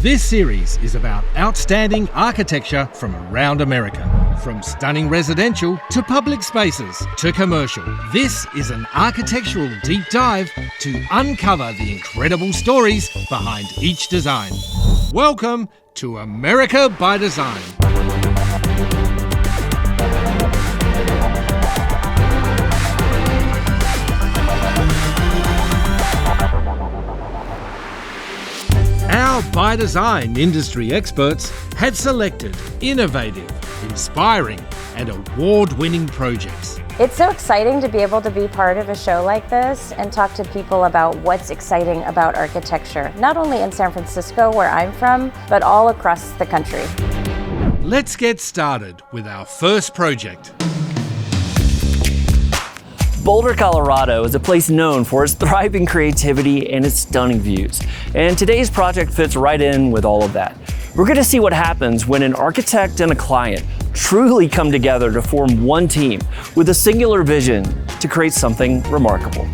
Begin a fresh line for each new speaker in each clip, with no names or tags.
This series is about outstanding architecture from around America. From stunning residential to public spaces to commercial. This is an architectural deep dive to uncover the incredible stories behind each design. Welcome to America by Design. Our ByDesign industry experts have selected innovative, inspiring, and award-winning projects.
It's so exciting to be able to be part of a show like this and talk to people about what's exciting about architecture, not only in San Francisco, where I'm from, but all across the country.
Let's get started with our first project.
Boulder, Colorado is a place known for its thriving creativity and its stunning views. And today's project fits right in with all of that. We're going to see what happens when an architect and a client truly come together to form one team with a singular vision to create something remarkable.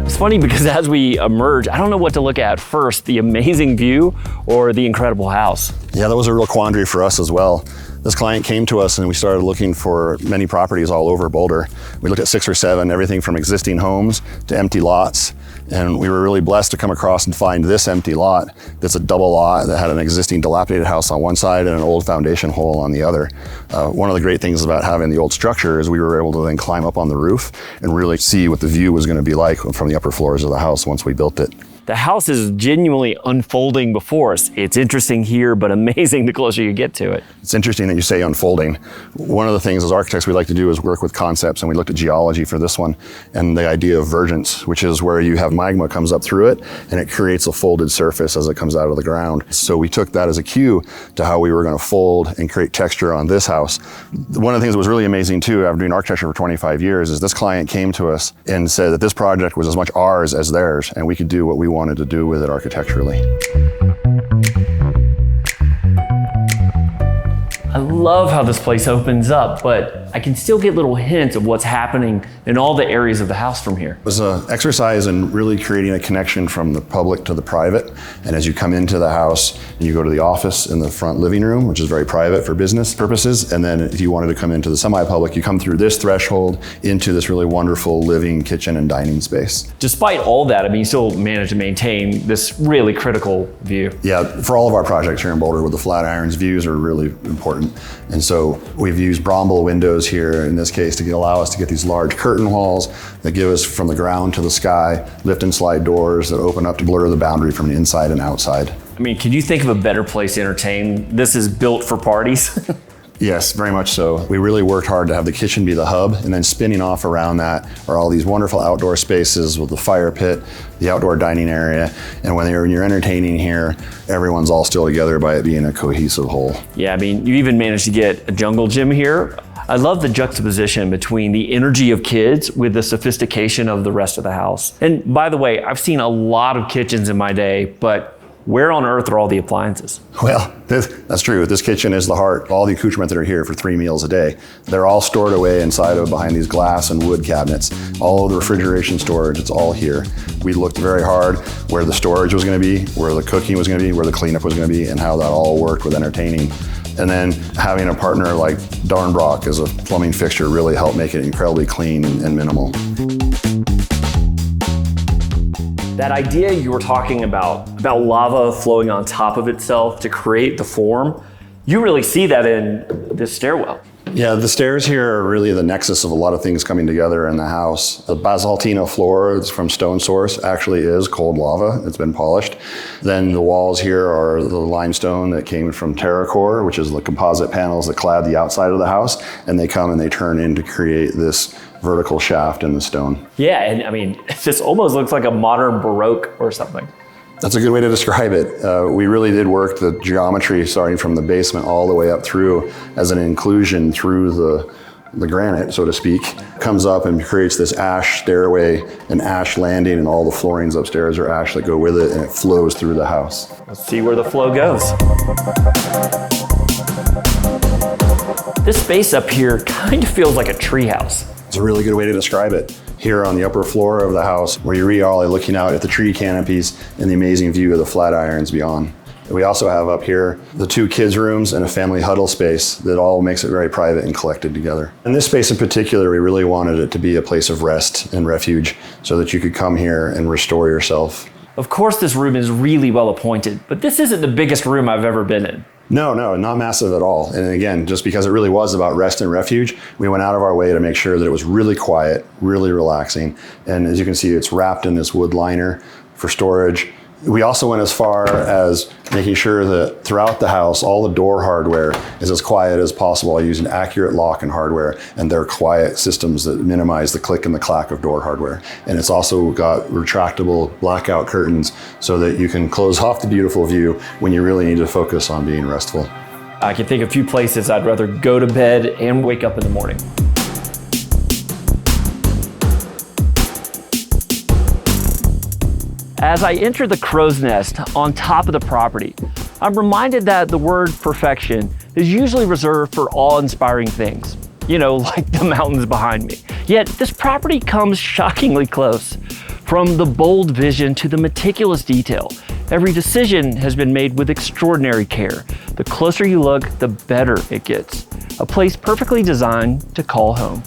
It's funny because as we emerge, I don't know what to look at first, the amazing view or the incredible house.
Yeah, that was a real quandary for us as well. This client came to us and we started looking for many properties all over Boulder. We looked at 6 or 7, everything from existing homes to empty lots. And we were really blessed to come across and find this empty lot that's a double lot that had an existing dilapidated house on one side and an old foundation hole on the other. One of the great things about having the old structure is we were able to then climb up on the roof and really see what the view was going to be like from the upper floors of the house once we built it.
The house is genuinely unfolding before us. It's interesting here, but amazing the closer you get to it.
It's interesting that you say unfolding. One of the things as architects we like to do is work with concepts, and we looked at geology for this one, and the idea of vergence, which is where you have magma comes up through it, and it creates a folded surface as it comes out of the ground. So we took that as a cue to how we were going to fold and create texture on this house. One of the things that was really amazing too, after doing architecture for 25 years, is this client came to us and said that this project was as much ours as theirs, and we could do what we wanted to do with it architecturally.
I love how this place opens up, but I can still get little hints of what's happening in all the areas of the house from here.
It was an exercise in really creating a connection from the public to the private. And as you come into the house, you go to the office in the front living room, which is very private for business purposes. And then if you wanted to come into the semi-public, you come through this threshold into this really wonderful living kitchen and dining space.
Despite all that, I mean, you still manage to maintain this really critical view.
Yeah, for all of our projects here in Boulder with the Flatirons, views are really important. And so we've used Bromble windows here in this case to allow us to get these large curtain walls that give us from the ground to the sky, lift and slide doors that open up to blur the boundary from the inside and outside.
I mean, can you think of a better place to entertain? This is built for parties.
Yes, very much so. We really worked hard to have the kitchen be the hub, and then spinning off around that are all these wonderful outdoor spaces with the fire pit, the outdoor dining area, and when you're entertaining here, everyone's all still together by it being a cohesive whole.
Yeah, I mean, you even managed to get a jungle gym here. I love the juxtaposition between the energy of kids with the sophistication of the rest of the house. And by the way, I've seen a lot of kitchens in my day, but where on earth are all the appliances?
Well, that's true. This kitchen is the heart. All the accoutrements that are here for 3 meals a day, they're all stored away inside of behind these glass and wood cabinets. All of the refrigeration storage, it's all here. We looked very hard where the storage was going to be, where the cooking was going to be, where the cleanup was going to be, and how that all worked with entertaining. And then having a partner like Darnbrock as a plumbing fixture really helped make it incredibly clean and minimal.
That idea you were talking about lava flowing on top of itself to create the form, you really see that in this stairwell.
Yeah, the stairs here are really the nexus of a lot of things coming together in the house. The basaltino floor from Stone Source actually is cold lava. It's been polished. Then the walls here are the limestone that came from TerraCore, which is the composite panels that clad the outside of the house, and they come and they turn in to create this vertical shaft in the stone.
Yeah, and I mean, this almost looks like a modern Baroque or something.
That's a good way to describe it. We really did work the geometry starting from the basement all the way up through as an inclusion through the granite, so to speak. Comes up and creates this ash stairway and ash landing, and all the floorings upstairs are ash that go with it, and it flows through the house.
Let's see where the flow goes. This space up here kind of feels like a treehouse.
It's a really good way to describe it. here on the upper floor of the house, where you're really looking out at the tree canopies and the amazing view of the Flatirons beyond. We also have up here the 2 kids' rooms and a family huddle space that all makes it very private and collected together. In this space in particular, we really wanted it to be a place of rest and refuge so that you could come here and restore yourself.
Of course, this room is really well appointed, but this isn't the biggest room I've ever been in.
No, not massive at all. And again, just because it really was about rest and refuge, we went out of our way to make sure that it was really quiet, really relaxing. And as you can see, it's wrapped in this wood liner for storage. We also went as far as making sure that throughout the house, all the door hardware is as quiet as possible using accurate lock and hardware, and they're quiet systems that minimize the click and the clack of door hardware. And it's also got retractable blackout curtains so that you can close off the beautiful view when you really need to focus on being restful.
I can think of a few places I'd rather go to bed and wake up in the morning. As I enter the crow's nest on top of the property, I'm reminded that the word perfection is usually reserved for awe-inspiring things, you know, like the mountains behind me. Yet this property comes shockingly close. From the bold vision to the meticulous detail, every decision has been made with extraordinary care. The closer you look, the better it gets. A place perfectly designed to call home.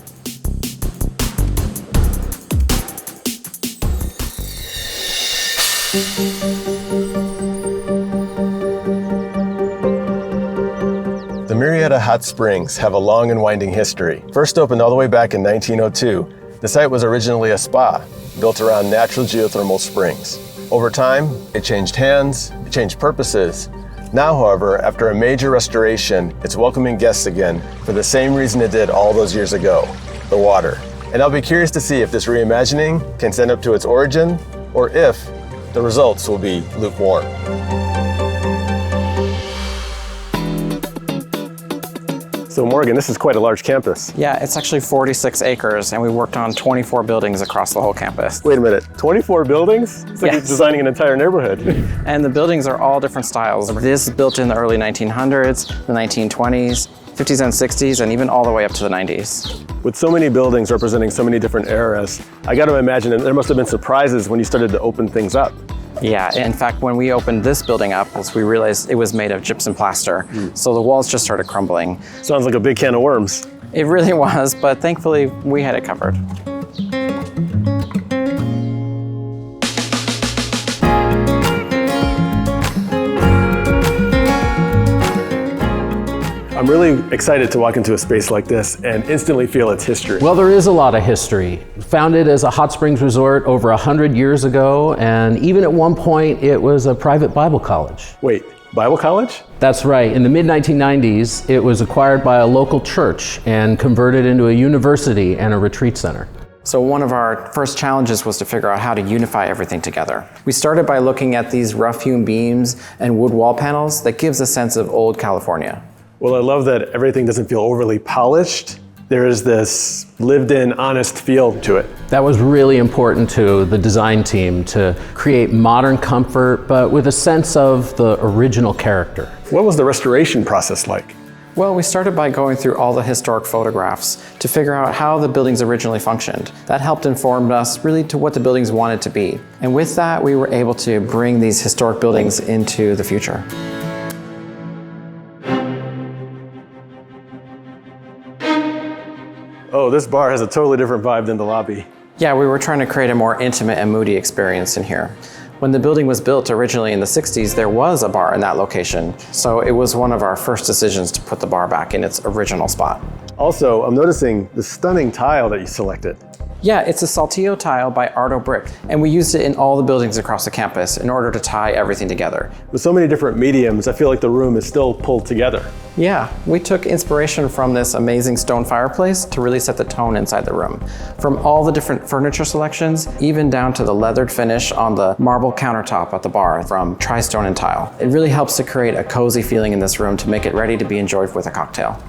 The Murrieta Hot Springs have a long and winding history. First opened all the way back in 1902, the site was originally a spa built around natural geothermal springs. Over time, it changed hands, it changed purposes. Now, however, after a major restoration, it's welcoming guests again for the same reason it did all those years ago, the water. And I'll be curious to see if this reimagining can stand up to its origin, or if the results will be lukewarm. So Morgan, this is quite a large campus.
Yeah, it's actually 46 acres, and we worked on 24 buildings across the whole campus.
Wait a minute, 24 buildings? It's like you're designing an entire neighborhood.
And the buildings are all different styles. This is built in the early 1900s, the 1920s, 50s and 60s, and even all the way up to the 90s.
With so many buildings representing so many different eras, I got to imagine that there must have been surprises when you started to open things up.
Yeah, in fact, when we opened this building up, we realized it was made of gypsum plaster, so the walls just started crumbling.
Sounds like a big can of worms.
It really was, but thankfully we had it covered.
I'm really excited to walk into a space like this and instantly feel its history.
Well, there is a lot of history. Founded as a hot springs resort over 100 years ago, and even at one point it was a private Bible college.
Wait, Bible college?
That's right. In the mid-1990s, it was acquired by a local church and converted into a university and a retreat center.
So one of our first challenges was to figure out how to unify everything together. We started by looking at these rough-hewn beams and wood wall panels that gives a sense of old California.
Well, I love that everything doesn't feel overly polished. There is this lived-in, honest feel to it.
That was really important to the design team, to create modern comfort, but with a sense of the original character.
What was the restoration process like?
Well, we started by going through all the historic photographs to figure out how the buildings originally functioned. That helped inform us really to what the buildings wanted to be. And with that, we were able to bring these historic buildings into the future.
Oh, this bar has a totally different vibe than the lobby.
Yeah, we were trying to create a more intimate and moody experience in here. When the building was built originally in the 60s, there was a bar in that location. So it was one of our first decisions to put the bar back in its original spot.
Also, I'm noticing the stunning tile that you selected.
Yeah, it's a Saltillo tile by Arto Brick, and we used it in all the buildings across the campus in order to tie everything together.
With so many different mediums, I feel like the room is still pulled together.
Yeah, we took inspiration from this amazing stone fireplace to really set the tone inside the room. From all the different furniture selections, even down to the leathered finish on the marble countertop at the bar from Tri-Stone and Tile. It really helps to create a cozy feeling in this room to make it ready to be enjoyed with a cocktail.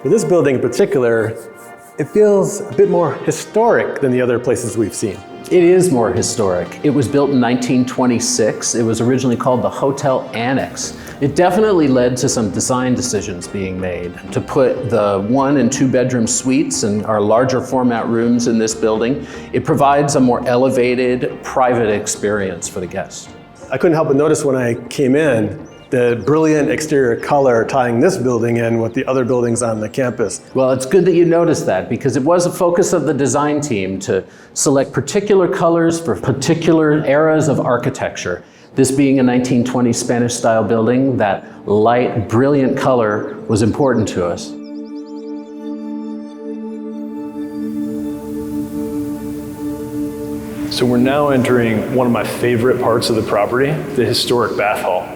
For this building in particular, it feels a bit more historic than the other places we've seen.
It is more historic. It was built in 1926. It was originally called the Hotel Annex. It definitely led to some design decisions being made to put the 1 and 2 bedroom suites and our larger format rooms in this building. It provides a more elevated, private experience for the guests.
I couldn't help but notice when I came in the brilliant exterior color tying this building in with the other buildings on the campus.
Well, it's good that you noticed that because it was a focus of the design team to select particular colors for particular eras of architecture. This being a 1920s Spanish style building, that light, brilliant color was important to us.
So we're now entering one of my favorite parts of the property, the historic bath hall.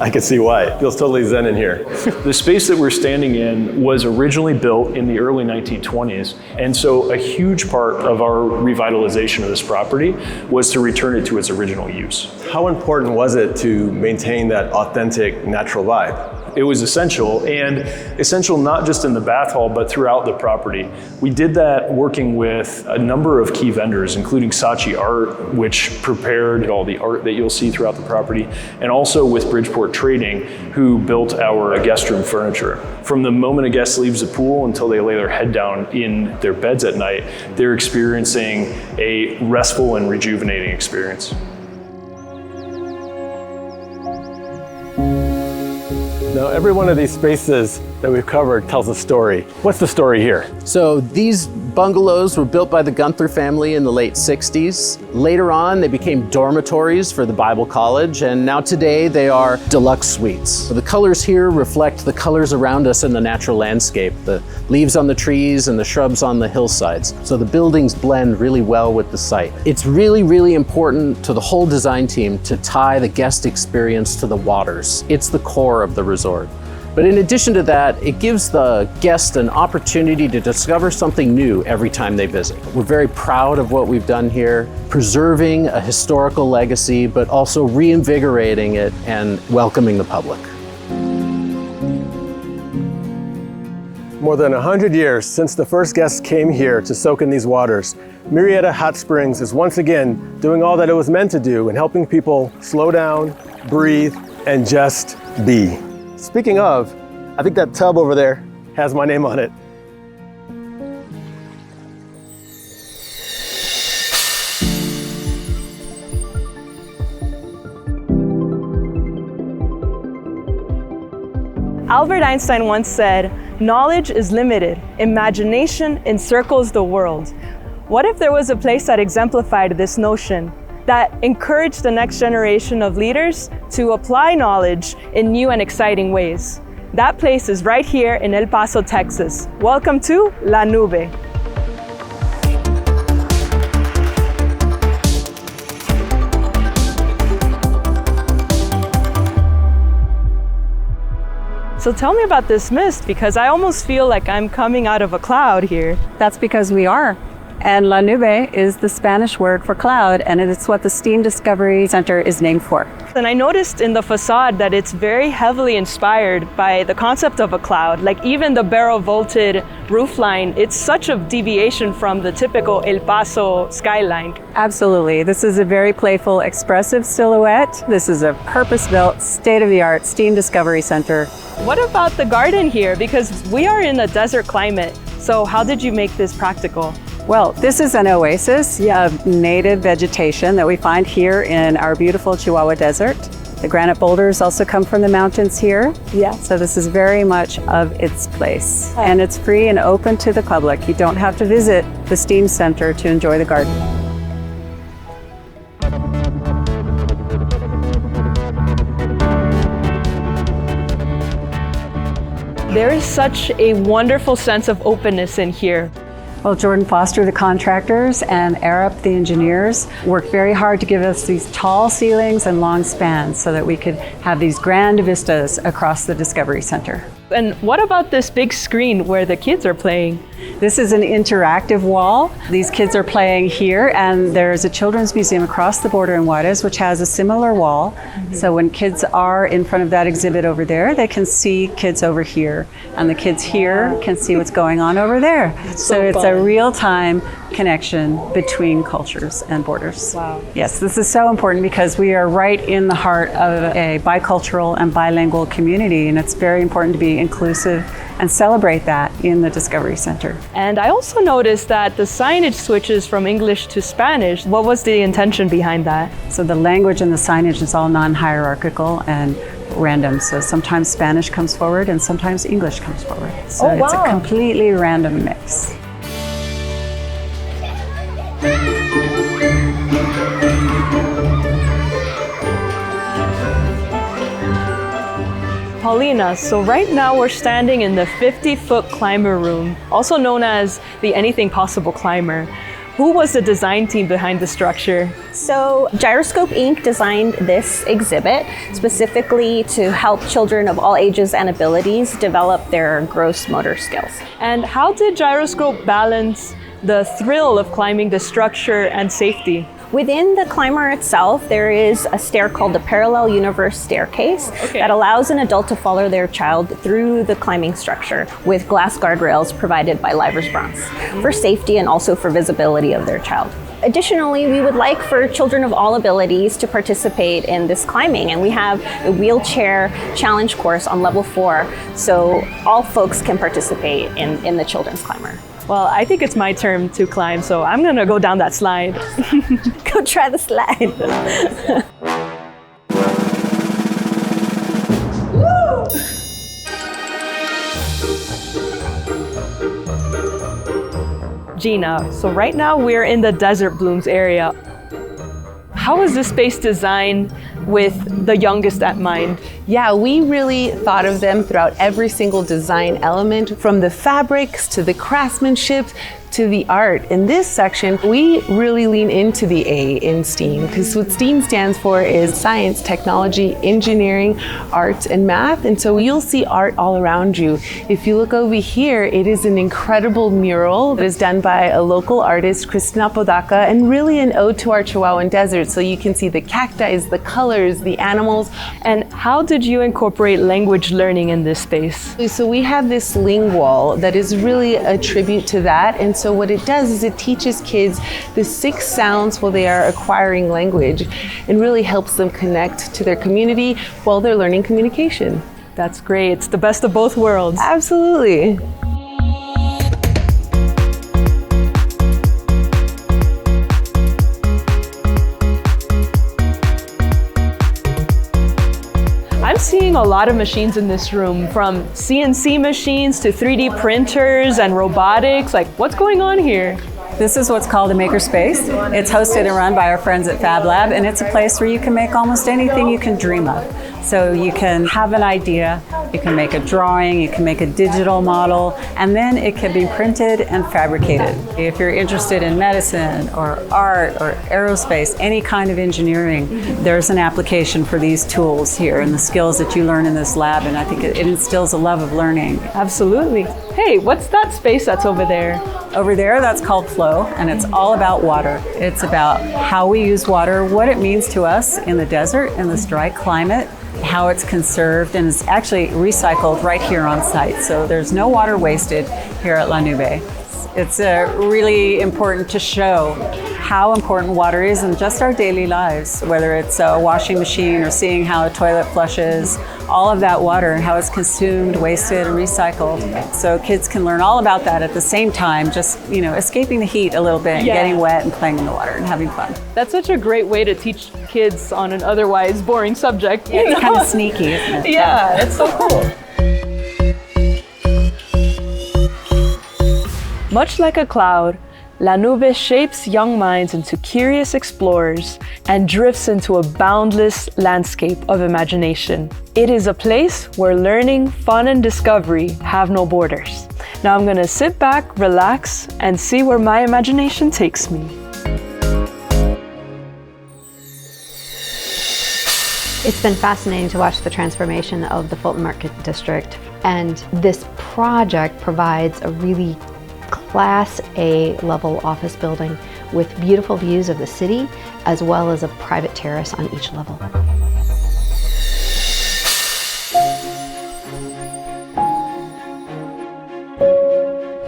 I can see why. It feels totally zen in here.
The space that we're standing in was originally built in the early 1920s, and so a huge part of our revitalization of this property was to return it to its original use.
How important was it to maintain that authentic, natural vibe?
It was essential, and essential not just in the bath hall, but throughout the property. We did that working with a number of key vendors, including Saatchi Art, which prepared all the art that you'll see throughout the property, and also with Bridgeport Trading, who built our guest room furniture. From the moment a guest leaves the pool until they lay their head down in their beds at night, they're experiencing a restful and rejuvenating experience.
Now, every one of these spaces that we've covered tells a story. What's the story here?
So these bungalows were built by the Gunther family in the late 60s. Later on, they became dormitories for the Bible College, and now today they are deluxe suites. So the colors here reflect the colors around us in the natural landscape, the leaves on the trees and the shrubs on the hillsides. So the buildings blend really well with the site. It's really, really important to the whole design team to tie the guest experience to the waters. It's the core of the resort. But in addition to that, it gives the guest an opportunity to discover something new every time they visit. We're very proud of what we've done here, preserving a historical legacy, but also reinvigorating it and welcoming the public.
More than 100 years since the first guests came here to soak in these waters, Murrieta Hot Springs is once again doing all that it was meant to do in helping people slow down, breathe, and just be. Speaking of, I think that tub over there has my name on it.
Albert Einstein once said, "Knowledge is limited, imagination encircles the world." What if there was a place that exemplified this notion, that encouraged the next generation of leaders to apply knowledge in new and exciting ways? That place is right here in El Paso, Texas. Welcome to La Nube. So tell me about this mist, because I almost feel like I'm coming out of a cloud here.
That's because we are. And La Nube is the Spanish word for cloud, and it's what the Steam Discovery Center is named for.
And I noticed in the facade that it's very heavily inspired by the concept of a cloud. Like even the barrel vaulted roofline, it's such a deviation from the typical El Paso skyline.
Absolutely. This is a very playful, expressive silhouette. This is a purpose-built, state-of-the-art Steam Discovery Center.
What about the garden here? Because we are in a desert climate. So how did you make this practical?
Well, this is an oasis of native vegetation that we find here in our beautiful Chihuahua Desert. The granite boulders also come from the mountains here.
Yeah.
So this is very much of its place. And it's free and open to the public. You don't have to visit the Steam Center to enjoy the garden.
There is such a wonderful sense of openness in here.
Well, Jordan Foster, the contractors, and Arup, the engineers, worked very hard to give us these tall ceilings and long spans so that we could have these grand vistas across the Discovery Center.
And what about this big screen where the kids are playing?
This is an interactive wall. These kids are playing here, and there's a children's museum across the border in Juarez, which has a similar wall. Mm-hmm. So when kids are in front of that exhibit over there, they can see kids over here, and the kids here can see what's going on over there. So it's a real-time connection between cultures and borders.
Wow.
Yes, this is so important because we are right in the heart of a bicultural and bilingual community, and it's very important to be inclusive and celebrate that in the Discovery Center.
And I also noticed that the signage switches from English to Spanish. What was the intention behind that?
So the language and the signage is all non-hierarchical and random. So sometimes Spanish comes forward and sometimes English comes forward. So
Oh, wow.
It's a completely random mix.
Paulina, so right now we're standing in the 50-foot climber room, also known as the Anything Possible Climber. Who was the design team behind the structure?
So Gyroscope Inc. designed this exhibit specifically to help children of all ages and abilities develop their gross motor skills.
And how did Gyroscope balance the thrill of climbing the structure and safety?
Within the climber itself, there is a stair called the Parallel Universe Staircase that allows an adult to follow their child through the climbing structure with glass guardrails provided by Livers Bronze for safety and also for visibility of their child. Additionally, we would like for children of all abilities to participate in this climbing, and we have a wheelchair challenge course on level 4, so all folks can participate in the children's climber.
Well, I think it's my turn to climb, so I'm gonna go down that slide.
Go try the slide.
Gina, so right now we're in the Desert Blooms area. How is this space designed with the youngest at mind?
Yeah, we really thought of them throughout every single design element, from the fabrics to the craftsmanship to the art. In this section, we really lean into the A in STEAM, because what STEAM stands for is science, technology, engineering, art, and math. And so you'll see art all around you. If you look over here, it is an incredible mural that is done by a local artist, Christina Podaca, and really an ode to our Chihuahuan desert. So you can see the cacti, the colors, the animals.
And how did you incorporate language learning in this space?
So we have this lingual that is really a tribute to that. And so what it does is it teaches kids the 6 sounds while they are acquiring language, and really helps them connect to their community while they're learning communication.
That's great. It's the best of both worlds.
Absolutely.
I'm seeing a lot of machines in this room, from CNC machines to 3D printers and robotics. Like, what's going on here?
This is what's called a makerspace. It's hosted and run by our friends at Fab Lab, and it's a place where you can make almost anything you can dream of. So you can have an idea, you can make a drawing, you can make a digital model, and then it can be printed and fabricated. If you're interested in medicine or art or aerospace, any kind of engineering, there's an application for these tools here and the skills that you learn in this lab, and I think it instills a love of learning.
Absolutely. Hey, what's that space that's over there?
Over there, that's called Flow, and it's all about water. It's about how we use water, what it means to us in the desert, in this dry climate, how it's conserved, and it's actually recycled right here on site. So there's no water wasted here at La Nube. It's really important to show how important water is in just our daily lives, whether it's a washing machine or seeing how a toilet flushes, all of that water, how it's consumed, wasted, and recycled. So kids can learn all about that at the same time, just, escaping the heat a little bit, and getting wet and playing in the water and having fun.
That's such a great way to teach kids on an otherwise boring subject.
It's kind of sneaky, isn't it?
Yeah, it's so cool. Much like a cloud, La Nube shapes young minds into curious explorers and drifts into a boundless landscape of imagination. It is a place where learning, fun, and discovery have no borders. Now I'm gonna sit back, relax, and see where my imagination takes me.
It's been fascinating to watch the transformation of the Fulton Market District, and this project provides a really Class A level office building with beautiful views of the city, as well as a private terrace on each level.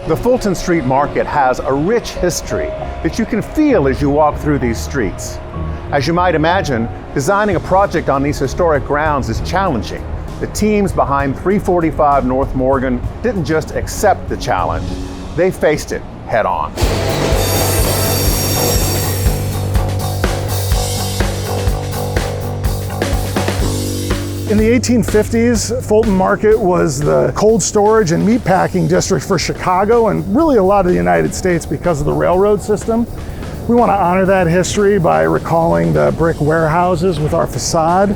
The Fulton Street Market has a rich history that you can feel as you walk through these streets. As you might imagine, designing a project on these historic grounds is challenging. The teams behind 345 North Morgan didn't just accept the challenge, they faced it head on.
In the 1850s, Fulton Market was the cold storage and meatpacking district for Chicago and really a lot of the United States because of the railroad system. We want to honor that history by recalling the brick warehouses with our facade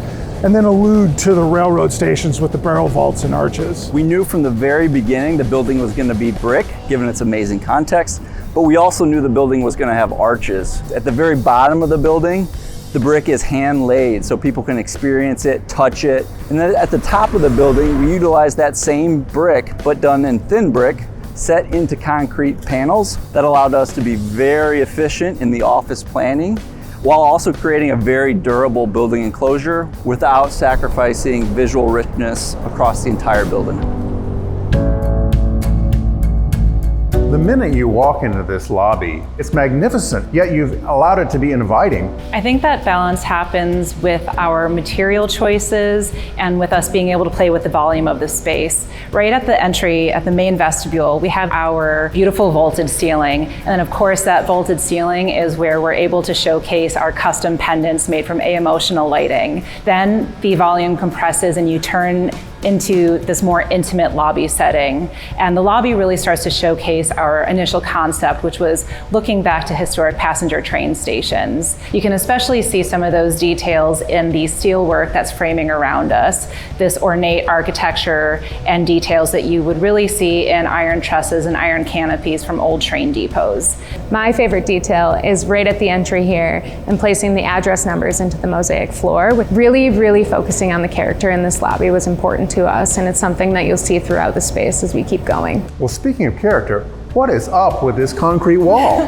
and then allude to the railroad stations with the barrel vaults and arches.
We knew from the very beginning the building was going to be brick, given its amazing context, but we also knew the building was going to have arches. At the very bottom of the building, the brick is hand laid so people can experience it, touch it. And then at the top of the building, we utilize that same brick, but done in thin brick, set into concrete panels that allowed us to be very efficient in the office planning, while also creating a very durable building enclosure without sacrificing visual richness across the entire building.
The minute you walk into this lobby, it's magnificent, yet you've allowed it to be inviting.
I think that balance happens with our material choices and with us being able to play with the volume of the space. Right at the entry, at the main vestibule, we have our beautiful vaulted ceiling. And then of course that vaulted ceiling is where we're able to showcase our custom pendants made from A-emotional lighting. Then the volume compresses and you turn into this more intimate lobby setting. And the lobby really starts to showcase our initial concept, which was looking back to historic passenger train stations. You can especially see some of those details in the steelwork that's framing around us, this ornate architecture and details that you would really see in iron trusses and iron canopies from old train depots.
My favorite detail is right at the entry here and placing the address numbers into the mosaic floor. Really focusing on the character in this lobby was important to us, and it's something that you'll see throughout the space as we keep going.
Well, speaking of character, what is up with this concrete wall?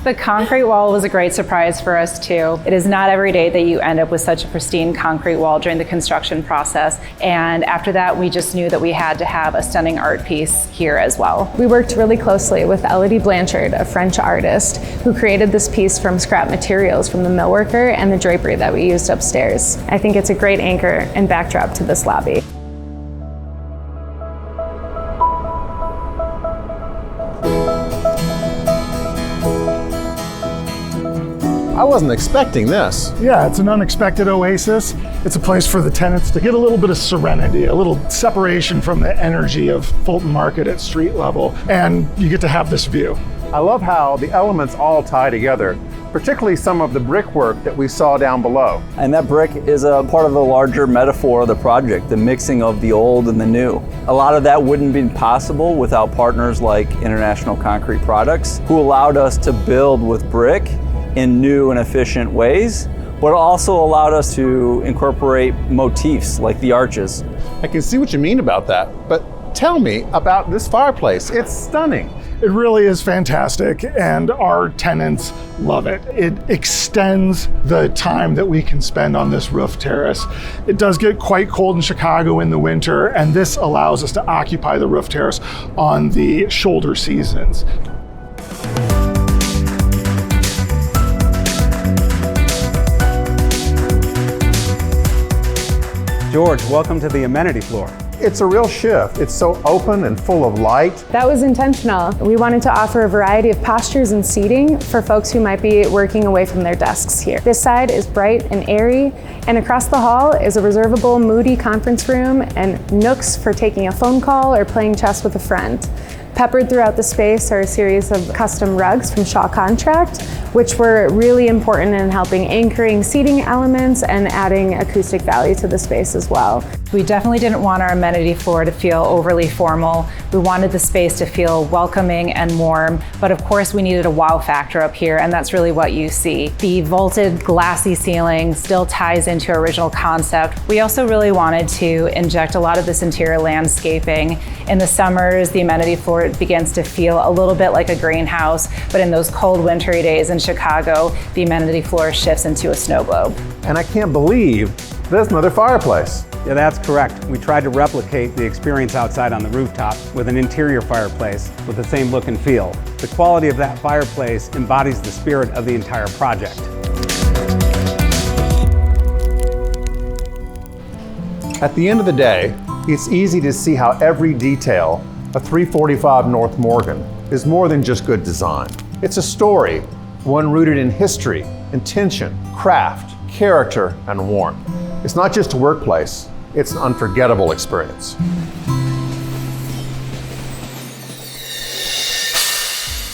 The concrete wall was a great surprise for us too. It is not every day that you end up with such a pristine concrete wall during the construction process. And after that, we just knew that we had to have a stunning art piece here as well.
We worked really closely with Elodie Blanchard, a French artist, who created this piece from scrap materials from the millworker and the drapery that we used upstairs. I think it's a great anchor and backdrop to this lobby.
I wasn't expecting this.
Yeah, it's an unexpected oasis. It's a place for the tenants to get a little bit of serenity, a little separation from the energy of Fulton Market at street level, and you get to have this view.
I love how the elements all tie together, particularly some of the brickwork that we saw down below.
And that brick is a part of the larger metaphor of the project, the mixing of the old and the new. A lot of that wouldn't be possible without partners like International Concrete Products, who allowed us to build with brick in new and efficient ways, but also allowed us to incorporate motifs like the arches.
I can see what you mean about that, but tell me about this fireplace. It's stunning.
It really is fantastic, and our tenants love it. It extends the time that we can spend on this roof terrace. It does get quite cold in Chicago in the winter, and this allows us to occupy the roof terrace on the shoulder seasons.
George, welcome to the amenity floor.
It's a real shift. It's so open and full of light.
That was intentional. We wanted to offer a variety of postures and seating for folks who might be working away from their desks here. This side is bright and airy, and across the hall is a reservable, moody conference room and nooks for taking a phone call or playing chess with a friend. Peppered throughout the space are a series of custom rugs from Shaw Contract, which were really important in helping anchoring seating elements and adding acoustic value to the space as well.
We definitely didn't want our amenity floor to feel overly formal. We wanted the space to feel welcoming and warm, but of course we needed a wow factor up here, and that's really what you see. The vaulted glassy ceiling still ties into our original concept. We also really wanted to inject a lot of this interior landscaping. In the summers, the amenity floor begins to feel a little bit like a greenhouse, but in those cold wintry days in Chicago, the amenity floor shifts into a snow globe.
And I can't believe There's another fireplace.
Yeah, that's correct. We tried to replicate the experience outside on the rooftop with an interior fireplace with the same look and feel. The quality of that fireplace embodies the spirit of the entire project.
At the end of the day, it's easy to see how every detail of 345 North Morgan is more than just good design. It's a story, one rooted in history, intention, craft, character, and warmth. It's not just a workplace, it's an unforgettable experience.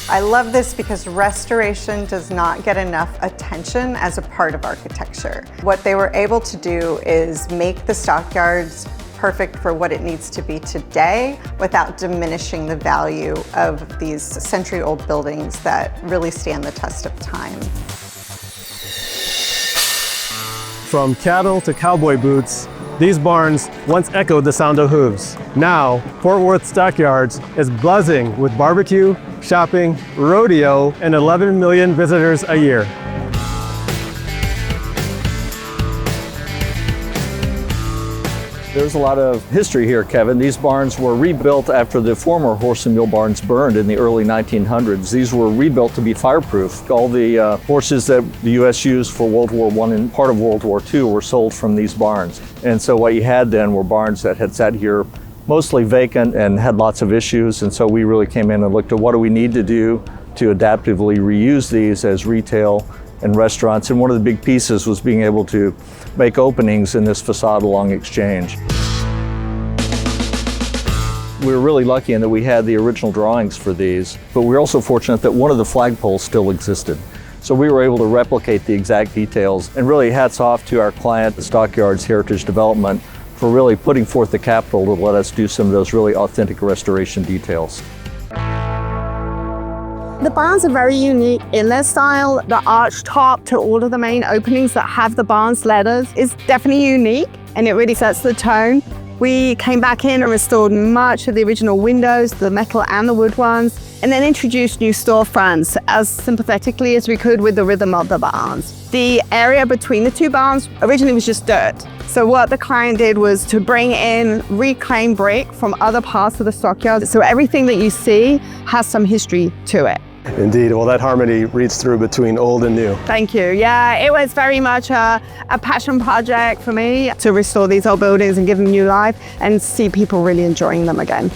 I love this because restoration does not get enough attention as a part of architecture. What they were able to do is make the stockyards perfect for what it needs to be today without diminishing the value of these century-old buildings that really stand the test of time.
From cattle to cowboy boots, these barns once echoed the sound of hooves. Now, Fort Worth Stockyards is buzzing with barbecue, shopping, rodeo, and 11 million visitors a year.
There's a lot of history here, Kevin. These barns were rebuilt after the former Horse and Mule Barns burned in the early 1900s. These were rebuilt to be fireproof. All the horses that the U.S. used for World War I and part of World War II were sold from these barns. And so what you had then were barns that had sat here mostly vacant and had lots of issues. And so we really came in and looked at what do we need to do to adaptively reuse these as retail and restaurants. And one of the big pieces was being able to make openings in this facade along Exchange. We were really lucky in that we had the original drawings for these, but we were also fortunate that one of the flagpoles still existed. So we were able to replicate the exact details, and really hats off to our client, the Stockyards Heritage Development, for really putting forth the capital to let us do some of those really authentic restoration details.
The barns are very unique in their style. The arch top to all of the main openings that have the barns letters is definitely unique, and it really sets the tone. We came back in and restored much of the original windows, the metal and the wood ones, and then introduced new storefronts as sympathetically as we could with the rhythm of the barns. The area between the two barns originally was just dirt. So what the client did was to bring in reclaimed brick from other parts of the stockyard. So everything that you see has some history to it.
Indeed, well, that harmony reads through between old and new.
Thank you. Yeah, it was very much a passion project for me to restore these old buildings and give them new life and see people really enjoying them again.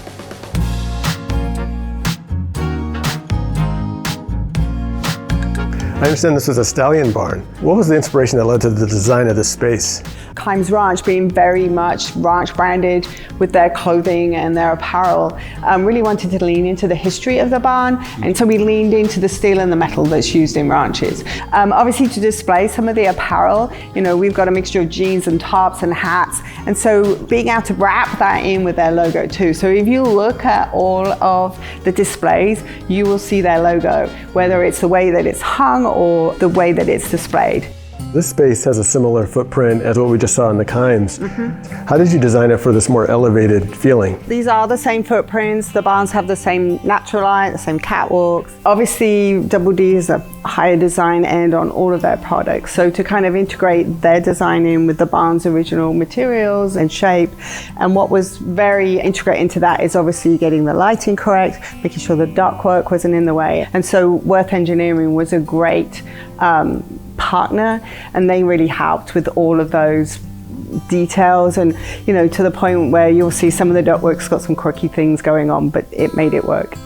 I understand this was a stallion barn. What was the inspiration that led to the design of this space?
Kimes Ranch being very much ranch branded with their clothing and their apparel, really wanted to lean into the history of the barn, and so we leaned into the steel and the metal that's used in ranches. Obviously to display some of the apparel, you know, we've got a mixture of jeans and tops and hats, and so being able to wrap that in with their logo too. So if you look at all of the displays, you will see their logo, whether it's the way that it's hung or the way that it's displayed.
This space has a similar footprint as what we just saw in the Kimes. How did you design it for this more elevated feeling?
These are the same footprints. The barns have the same natural light, the same catwalks. Obviously, Double D is a higher design end on all of their products. So to kind of integrate their design in with the barn's original materials and shape. And what was very integrated into that is obviously getting the lighting correct, making sure the ductwork wasn't in the way. And so Worth Engineering was a great partner, and they really helped with all of those details, and you know, to the point where you'll see some of the ductwork's got some quirky things going on, but it made it work.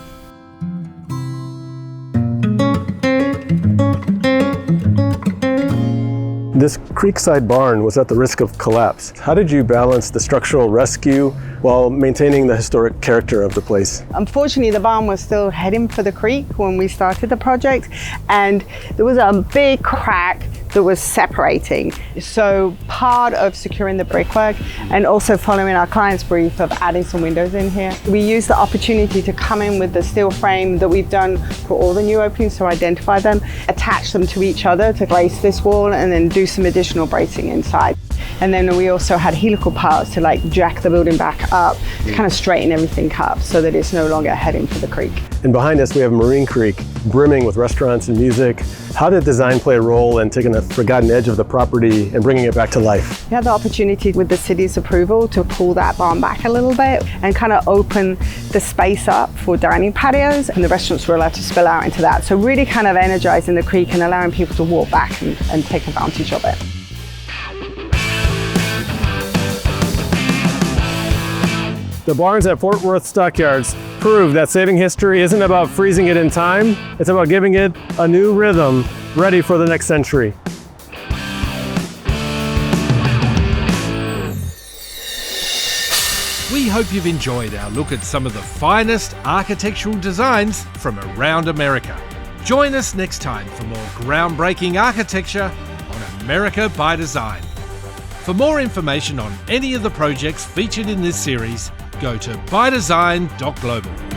This creekside barn was at the risk of collapse. How did you balance the structural rescue while maintaining the historic character of the place?
Unfortunately, the barn was still heading for the creek when we started the project, and there was a big crack that was separating. So part of securing the brickwork and also following our client's brief of adding some windows in here, we used the opportunity to come in with the steel frame that we've done for all the new openings to identify them, attach them to each other to brace this wall, and then do some additional bracing inside.
And then we also had helical parts to like jack the building back up, to kind of straighten everything up so that it's no longer heading for the creek.
And behind us we have Marine Creek, brimming with restaurants and music. How did design play a role in taking the forgotten edge of the property and bringing it back to life?
We had the opportunity with the city's approval to pull that barn back a little bit and kind of open the space up for dining patios, and the restaurants were allowed to spill out into that. So really kind of energizing the creek and allowing people to walk back and take advantage of it.
The barns at Fort Worth Stockyards prove that saving history isn't about freezing it in time, it's about giving it a new rhythm ready for the next century.
We hope you've enjoyed our look at some of the finest architectural designs from around America. Join us next time for more groundbreaking architecture on America by Design. For more information on any of the projects featured in this series, go to bydesign.global.